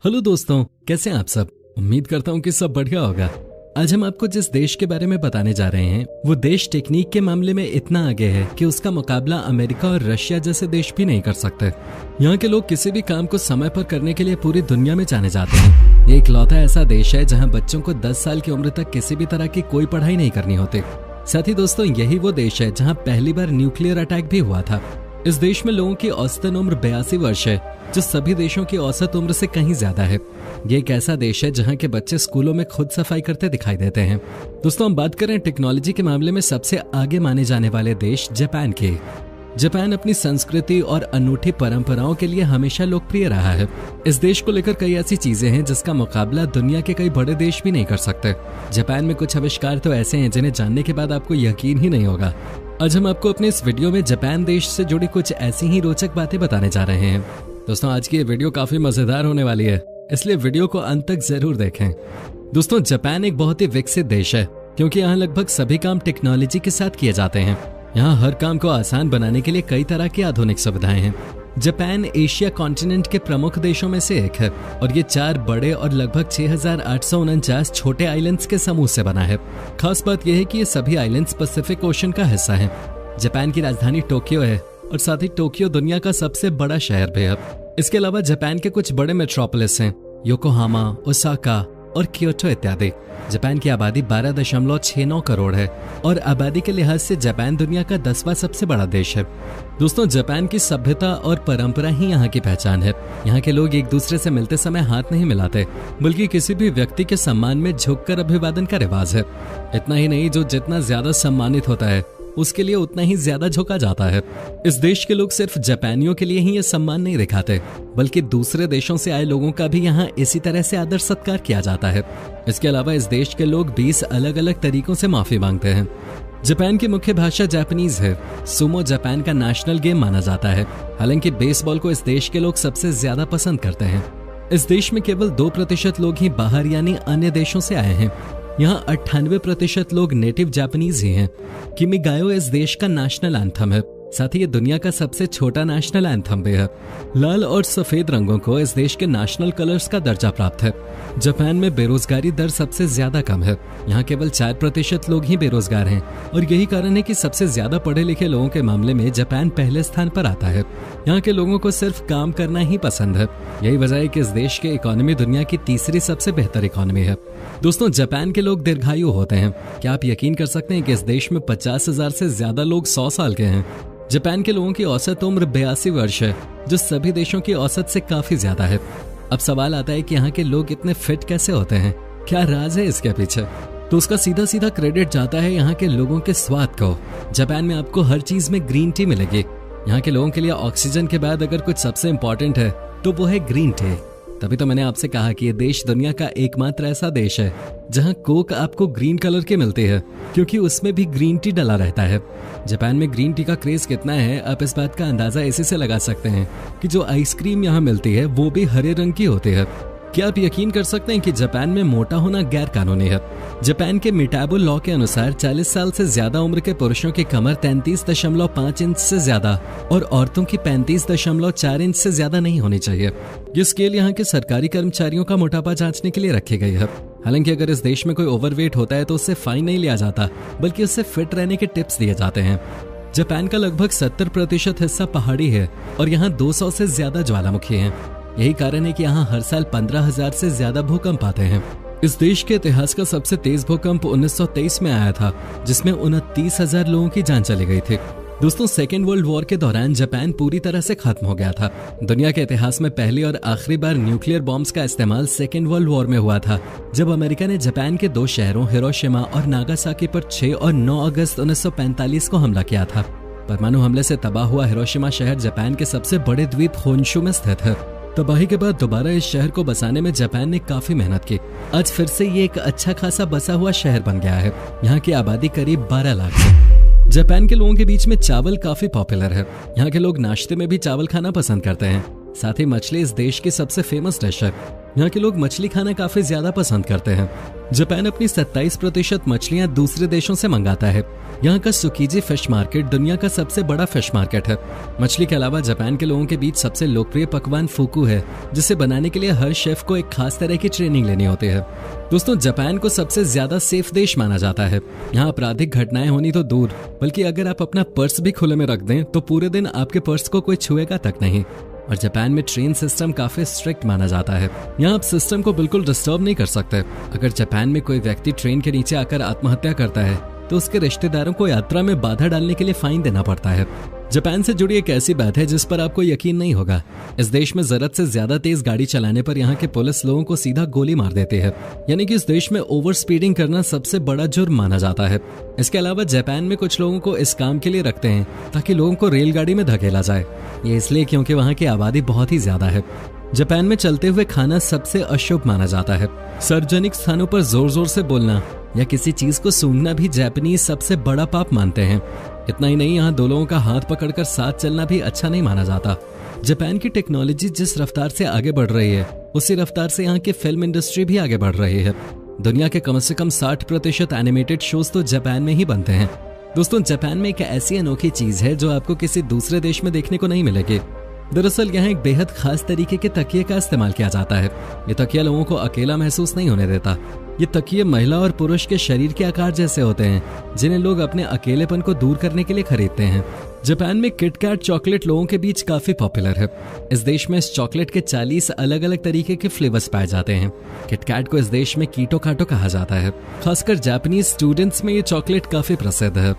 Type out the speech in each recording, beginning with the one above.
Hello दोस्तों, कैसे हैं आप सब। उम्मीद करता हूँ कि सब बढ़िया होगा। आज हम आपको जिस देश के बारे में बताने जा रहे हैं वो देश टेक्निक के मामले में इतना आगे है कि उसका मुकाबला अमेरिका और रशिया जैसे देश भी नहीं कर सकते। यहाँ के लोग किसी भी काम को समय पर करने के लिए पूरी दुनिया में जाने जाते हैं। ये इकलौता ऐसा देश है जहाँ बच्चों को 10 साल की उम्र तक किसी भी तरह की कोई पढ़ाई नहीं करनी होती। साथ ही दोस्तों, यही वो देश है जहाँ पहली बार न्यूक्लियर अटैक भी हुआ था। इस देश में लोगों की औसतन उम्र 82 वर्ष है, जो सभी देशों की औसत उम्र से कहीं ज्यादा है। ये एक ऐसा देश है जहाँ के बच्चे स्कूलों में खुद सफाई करते दिखाई देते हैं। दोस्तों, हम बात करें टेक्नोलॉजी के मामले में सबसे आगे माने जाने वाले देश जापान के। जापान अपनी संस्कृति और अनूठी परंपराओं के लिए हमेशा लोकप्रिय रहा है। इस देश को लेकर कई ऐसी चीजें हैं जिसका मुकाबला दुनिया के कई बड़े देश भी नहीं कर सकते। जापान में कुछ आविष्कार तो ऐसे हैं जिन्हें जानने के बाद आपको यकीन ही नहीं होगा। आज हम आपको अपने इस वीडियो में जापान देश से जुड़ी कुछ ऐसी ही रोचक बातें बताने जा रहे हैं। दोस्तों, आज की ये वीडियो काफी मजेदार होने वाली है, इसलिए वीडियो को अंत तक जरूर देखें। दोस्तों, जापान एक बहुत ही विकसित देश है क्योंकि यहाँ लगभग सभी काम टेक्नोलॉजी के साथ किए जाते हैं। यहाँ हर काम को आसान बनाने के लिए कई तरह की आधुनिक सुविधाएं हैं। जापान एशिया कॉन्टिनेंट के प्रमुख देशों में से एक है और ये 4 बड़े और लगभग 6,849 छोटे आइलैंड्स के समूह से बना है। खास बात यह है कि ये सभी आइलैंड्स पैसिफिक ओशन का हिस्सा हैं। जापान की राजधानी टोक्यो है और साथ ही टोक्यो दुनिया का सबसे बड़ा शहर भी है। इसके अलावा जापान के कुछ बड़े मेट्रोपोलिस हैं, योकोहामा, ओसाका और क्योटो इत्यादि। जापान की आबादी 12.69 करोड़ है और आबादी के लिहाज से जापान दुनिया का 10वां सबसे बड़ा देश है। दोस्तों, जापान की सभ्यता और परंपरा ही यहाँ की पहचान है। यहाँ के लोग एक दूसरे से मिलते समय हाथ नहीं मिलाते, बल्कि किसी भी व्यक्ति के सम्मान में झुककर अभिवादन का रिवाज है। इतना ही नहीं, जो जितना ज्यादा सम्मानित होता है उसके लिए उतना ही ज्यादा झुका जाता है। इस देश के लोग सिर्फ जापानियों के लिए ही ये सम्मान नहीं दिखाते, बल्कि दूसरे देशों से आए लोगों का भी यहाँ इसी तरह से आदर सत्कार किया जाता है। इसके अलावा इस देश के लोग 20 अलग अलग तरीकों से माफी मांगते हैं। जापान की मुख्य भाषा जापानीज है। सुमो जापान का नेशनल गेम माना जाता है। हालांकि बेसबॉल को इस देश के लोग सबसे ज्यादा पसंद करते हैं। इस देश में केवल 2% लोग ही बाहर यानी अन्य देशों से आए हैं। यहाँ 98% लोग नेटिव जापानीज ही हैं। किमिगायो इस देश का नेशनल एंथम है। साथ ही ये दुनिया का सबसे छोटा नेशनल एंथम भी है। लाल और सफेद रंगों को इस देश के नेशनल कलर्स का दर्जा प्राप्त है। जापान में बेरोजगारी दर सबसे ज्यादा कम है। यहाँ केवल 4% लोग ही बेरोजगार हैं और यही कारण है कि सबसे ज्यादा पढ़े लिखे लोगों के मामले में जापान पहले स्थान पर आता है। यहाँ के लोगों को सिर्फ काम करना ही पसंद है। यही वजह है कि इस देश की इकोनॉमी दुनिया की तीसरी सबसे बेहतर इकोनॉमी है। दोस्तों, जापान के लोग दीर्घायु होते हैं। क्या आप यकीन कर सकते हैं कि इस देश में 50,000 से ज्यादा लोग 100 साल के हैं। जापान के लोगों की औसत उम्र 82 वर्ष है, जो सभी देशों की औसत से काफी ज्यादा है। अब सवाल आता है कि यहाँ के लोग इतने फिट कैसे होते हैं, क्या राज है इसके पीछे। तो उसका सीधा सीधा क्रेडिट जाता है यहाँ के लोगों के स्वाद को। जापान में आपको हर चीज में ग्रीन टी मिलेगी। यहाँ के लोगों के लिए ऑक्सीजन के बाद अगर कुछ सबसे इम्पोर्टेंट है तो वो है ग्रीन टी। तभी तो मैंने आपसे कहा कि ये देश दुनिया का एकमात्र ऐसा देश है जहां कोक आपको ग्रीन कलर की मिलती है, क्योंकि उसमें भी ग्रीन टी डला रहता है। जापान में ग्रीन टी का क्रेज कितना है, आप इस बात का अंदाजा इसी से लगा सकते हैं कि जो आइसक्रीम यहाँ मिलती है वो भी हरे रंग की होती है। क्या आप यकीन कर सकते हैं कि जापान में मोटा होना गैर कानूनी है। जापान के मेटाबो लॉ के अनुसार 40 साल से ज्यादा उम्र के पुरुषों की कमर 33.5 इंच से ज्यादा और औरतों की 35.4 इंच से ज्यादा नहीं होनी चाहिए। ये स्केल यहाँ के सरकारी कर्मचारियों का मोटापा जांचने के लिए रखी गई है। हालांकि अगर इस देश में कोई ओवरवेट होता है तो उससे फाइन नहीं लिया जाता, बल्कि उससे फिट रहने के टिप्स दिए जाते हैं। जापान का लगभग 70% हिस्सा पहाड़ी है और यहाँ 200 से ज्यादा ज्वालामुखी हैं। यही कारण है कि यहाँ हर साल 15,000 से ज्यादा भूकंप आते हैं। इस देश के इतिहास का सबसे तेज भूकंप 1923 में आया था, जिसमें 29,000 लोगों की जान चली गई थी। दोस्तों, सेकेंड वर्ल्ड वॉर के दौरान जापान पूरी तरह से खत्म हो गया था। दुनिया के इतिहास में पहली और आखिरी बार न्यूक्लियर बॉम्ब्स का इस्तेमाल सेकेंड वर्ल्ड वॉर में हुआ था, जब अमेरिका ने जापान के 2 शहरों हिरोशिमा और नागासाकी पर 6 और 9 अगस्त 1945 को हमला किया था। परमाणु हमले से तबाह हुआ हिरोशिमा शहर जापान के सबसे बड़े द्वीप होन्शु में स्थित है। तबाही के बाद दोबारा इस शहर को बसाने में जापान ने काफी मेहनत की। आज फिर से ये एक अच्छा खासा बसा हुआ शहर बन गया है। यहाँ की आबादी करीब 12 लाख है। जापान के लोगों के बीच में चावल काफी पॉपुलर है। यहाँ के लोग नाश्ते में भी चावल खाना पसंद करते हैं। साथ ही मछली इस देश की सबसे फेमस डिश है। यहाँ के लोग मछली खाना काफी ज्यादा पसंद करते हैं। जापान अपनी 27% मछलियां दूसरे देशों से मंगाता है। यहाँ का सुकीजी फिश मार्केट दुनिया का सबसे बड़ा फिश मार्केट है। मछली के अलावा जापान के लोगों के बीच सबसे लोकप्रिय पकवान फुकू है, जिसे बनाने के लिए हर शेफ को एक खास तरह की ट्रेनिंग लेनी होती है। दोस्तों, जापान को सबसे ज्यादा सेफ देश माना जाता है। यहाँ आपराधिक घटनाएं होनी तो दूर, बल्कि अगर आप अपना पर्स भी खुले में रख दें तो पूरे दिन आपके पर्स को कोई छुएगा तक नहीं। और जापान में ट्रेन सिस्टम काफी स्ट्रिक्ट माना जाता है। यहाँ आप सिस्टम को बिल्कुल डिस्टर्ब नहीं कर सकते। अगर जापान में कोई व्यक्ति ट्रेन के नीचे आकर आत्महत्या करता है तो उसके रिश्तेदारों को यात्रा में बाधा डालने के लिए फाइन देना पड़ता है। जापान से जुड़ी एक ऐसी बात है जिस पर आपको यकीन नहीं होगा। इस देश में जरूरत से ज्यादा तेज गाड़ी चलाने पर यहाँ के पुलिस लोगों को सीधा गोली मार देती है। यानी कि इस देश में ओवर स्पीडिंग करना सबसे बड़ा जुर्म माना जाता है। इसके अलावा जापान में कुछ लोगों को इस काम के लिए रखते हैं ताकि लोगों को रेलगाड़ी में धकेला जाए। ये इसलिए क्योंकि वहाँ की आबादी बहुत ही ज्यादा है। जापान में चलते हुए खाना सबसे अशुभ माना जाता है। सार्वजनिक स्थानों पर जोर जोर से बोलना या किसी चीज को सूंघना भी जापानीज सबसे बड़ा पाप मानते हैं। इतना ही नहीं, यहाँ दो लोगों का हाथ पकड़कर साथ चलना भी अच्छा नहीं माना जाता। जापान की टेक्नोलॉजी जिस रफ्तार से आगे बढ़ रही है, उसी रफ्तार से यहाँ की फिल्म इंडस्ट्री भी आगे बढ़ रही है। दुनिया के कम से कम 60% एनिमेटेड शोज तो जापान में ही बनते हैं। दोस्तों, जापान में एक ऐसी अनोखी चीज है जो आपको किसी दूसरे देश में देखने को नहीं मिलेगी। दरअसल यहाँ एक बेहद खास तरीके के तकिए का इस्तेमाल किया जाता है। ये तकिया लोगों को अकेला महसूस नहीं होने देता। ये तकिए महिला और पुरुष के शरीर के आकार जैसे होते हैं, जिन्हें लोग अपने अकेलेपन को दूर करने के लिए खरीदते हैं। जापान में किटकैट चॉकलेट लोगों के बीच काफी पॉपुलर है। इस देश में इस चॉकलेट के 40 अलग अलग तरीके के फ्लेवर्स पाए जाते हैं। किटकैट को इस देश में कीटो काटो कहा जाता है। खासकर जापानीज स्टूडेंट्स में ये चॉकलेट काफी प्रसिद्ध है।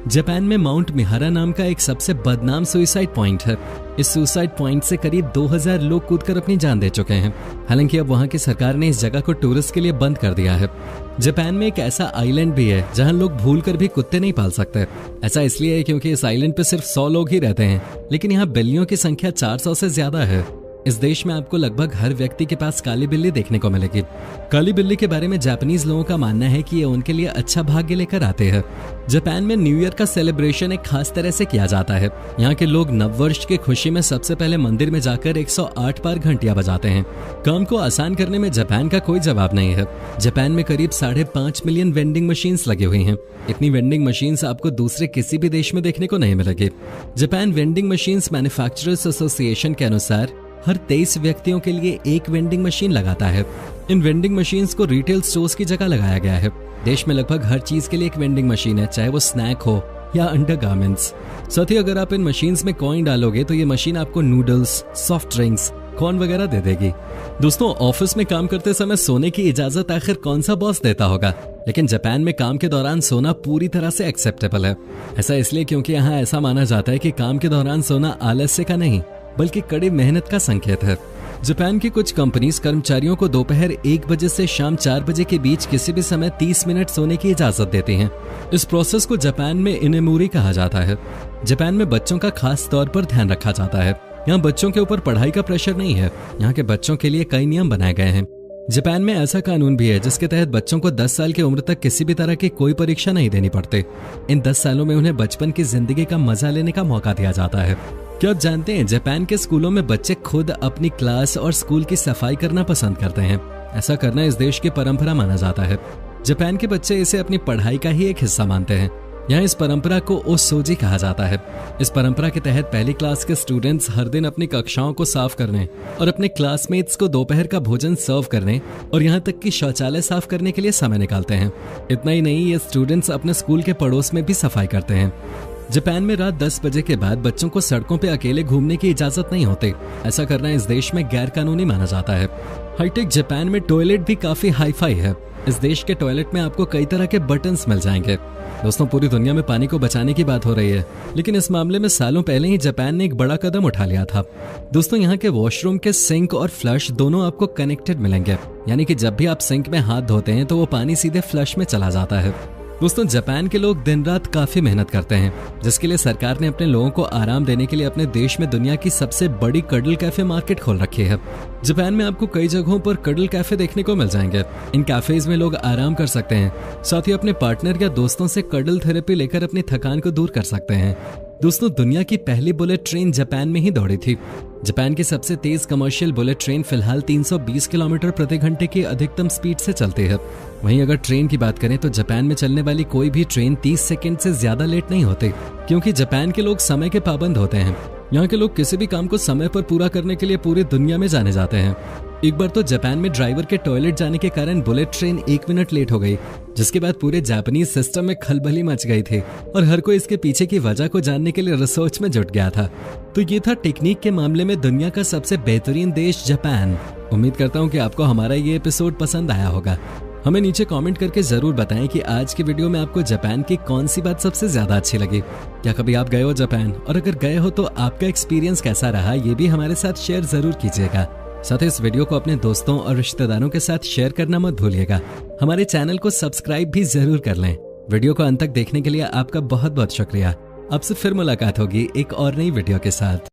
जापान में माउंट मिहारा नाम का एक सबसे बदनाम सुसाइड पॉइंट है। इस सुसाइड पॉइंट से करीब 2000 लोग कूदकर अपनी जान दे चुके हैं। हालांकि अब वहां की सरकार ने इस जगह को टूरिस्ट के लिए बंद कर दिया है। जापान में एक ऐसा आइलैंड भी है जहां लोग भूलकर भी कुत्ते नहीं पाल सकते। ऐसा इसलिए है क्योंकि इस आइलैंड पे सिर्फ 100 लोग ही रहते हैं, लेकिन यहाँ बिल्लियों की संख्या 400 से ज्यादा है। इस देश में आपको लगभग हर व्यक्ति के पास काली बिल्ली देखने को मिलेगी। काली बिल्ली के बारे में जापानीज लोगों का मानना है कि ये उनके लिए अच्छा भाग्य लेकर आते हैं। जापान में न्यू ईयर का सेलिब्रेशन एक खास तरह से किया जाता है। यहाँ के लोग नववर्ष की खुशी में सबसे पहले मंदिर में जाकर 108 बार घंटियां बजाते हैं। काम को आसान करने में जापान का कोई जवाब नहीं है। जापान में करीब 5.5 मिलियन वेंडिंग मशीन्स लगी हुई हैं। इतनी वेंडिंग मशीन्स आपको दूसरे किसी भी देश में देखने को नहीं मिलेगी। Japan vending machines manufacturers association के अनुसार हर 23 व्यक्तियों के लिए एक वेंडिंग मशीन लगाता है। इन वेंडिंग मशीन्स को रिटेल स्टोर्स की जगह लगाया गया है। देश में लगभग हर चीज के लिए एक वेंडिंग मशीन है, चाहे वो स्नैक हो या अंडरगारमेंट्स। साथ ही अगर आप इन मशीन्स में कॉइन डालोगे तो ये मशीन आपको नूडल्स, सॉफ्ट ड्रिंक्स, कॉर्न वगैरह दे देगी। दोस्तों, ऑफिस में काम करते समय सोने की इजाजत आखिर कौन सा बॉस देता होगा, लेकिन जापान में काम के दौरान सोना पूरी तरह से एक्सेप्टेबल है। ऐसा इसलिए क्योंकि यहाँ ऐसा माना जाता है कि काम के दौरान सोना आलस्य का नहीं बल्कि कड़ी मेहनत का संकेत है। जापान की कुछ कंपनीज कर्मचारियों को दोपहर 1 बजे से शाम 4 बजे के बीच किसी भी समय 30 मिनट सोने की इजाजत देती हैं। इस प्रोसेस को जापान में इनेमुरी कहा जाता है। जापान में बच्चों का खास तौर पर ध्यान रखा जाता है। यहाँ बच्चों के ऊपर पढ़ाई का प्रेशर नहीं है। यहाँ के बच्चों के लिए कई नियम बनाए गए हैं। जापान में ऐसा कानून भी है जिसके तहत बच्चों को 10 साल की उम्र तक किसी भी तरह की कोई परीक्षा नहीं देनी पड़ती। इन 10 सालों में उन्हें बचपन की जिंदगी का मजा लेने का मौका दिया जाता है। क्या आप जानते हैं, जापान के स्कूलों में बच्चे खुद अपनी क्लास और स्कूल की सफाई करना पसंद करते हैं। ऐसा करना इस देश की परंपरा माना जाता है। जापान के बच्चे इसे अपनी पढ़ाई का ही एक हिस्सा मानते हैं। यहाँ इस परंपरा को ओसोजी कहा जाता है। इस परंपरा के तहत पहली क्लास के स्टूडेंट्स हर दिन अपनी कक्षाओं को साफ करने और अपने क्लासमेट्स को दोपहर का भोजन सर्व करने और यहाँ तक कि शौचालय साफ करने के लिए समय निकालते हैं। इतना ही नहीं, ये स्टूडेंट्स अपने स्कूल के पड़ोस में भी सफाई करते हैं। जापान में रात 10 बजे के बाद बच्चों को सड़कों पे अकेले घूमने की इजाजत नहीं होती। ऐसा करना इस देश में गैर कानूनी माना जाता है। हाईटेक जापान में टॉयलेट भी काफी हाईफाई है। इस देश के टॉयलेट में आपको कई तरह के बटन्स मिल जाएंगे। दोस्तों, पूरी दुनिया में पानी को बचाने की बात हो रही है, लेकिन इस मामले में सालों पहले ही जापान ने एक बड़ा कदम उठा लिया था। दोस्तों, यहाँ के वॉशरूम के सिंक और फ्लश दोनों आपको कनेक्टेड मिलेंगे। यानी कि जब भी आप सिंक में हाथ धोते हैं तो वो पानी सीधे फ्लश में चला जाता है। दोस्तों, जापान के लोग दिन रात काफी मेहनत करते हैं, जिसके लिए सरकार ने अपने लोगों को आराम देने के लिए अपने देश में दुनिया की सबसे बड़ी कडल कैफे मार्केट खोल रखी है। जापान में आपको कई जगहों पर कडल कैफे देखने को मिल जाएंगे। इन कैफेज में लोग आराम कर सकते हैं, साथ ही अपने पार्टनर या दोस्तों से कडल थेरेपी लेकर अपनी थकान को दूर कर सकते हैं। दोस्तों, दुनिया की पहली बुलेट ट्रेन जापान में ही दौड़ी थी। जापान की सबसे तेज कमर्शियल बुलेट ट्रेन फिलहाल 320 किलोमीटर प्रति घंटे की अधिकतम स्पीड से चलती है। वहीं अगर ट्रेन की बात करें तो जापान में चलने वाली कोई भी ट्रेन 30 सेकंड से ज्यादा लेट नहीं होती, क्योंकि जापान के लोग समय के पाबंद होते हैं। यहाँ के लोग किसी भी काम को समय पर पूरा करने के लिए पूरी दुनिया में जाने जाते हैं। एक बार तो जापान में ड्राइवर के टॉयलेट जाने के कारण बुलेट ट्रेन 1 मिनट लेट हो गई, जिसके बाद पूरे जापानीज सिस्टम में खलबली मच गई थी और हर कोई इसके पीछे की वजह को जानने के लिए रिसर्च में जुट गया था। तो ये था टेक्निक के मामले में दुनिया का सबसे बेहतरीन देश जापान। उम्मीद करता हूँ कि आपको हमारा ये एपिसोड पसंद आया होगा। हमें नीचे कमेंट करके जरूर बताएं कि आज की वीडियो में आपको जापान की कौन सी बात सबसे ज्यादा अच्छी लगी। क्या कभी आप गए हो जापान, और अगर गए हो तो आपका एक्सपीरियंस कैसा रहा, ये भी हमारे साथ शेयर जरूर कीजिएगा। साथ ही इस वीडियो को अपने दोस्तों और रिश्तेदारों के साथ शेयर करना मत भूलिएगा। हमारे चैनल को सब्सक्राइब भी जरूर कर लें। वीडियो को अंत तक देखने के लिए आपका बहुत बहुत शुक्रिया। आपसे फिर मुलाकात होगी एक और नई वीडियो के साथ।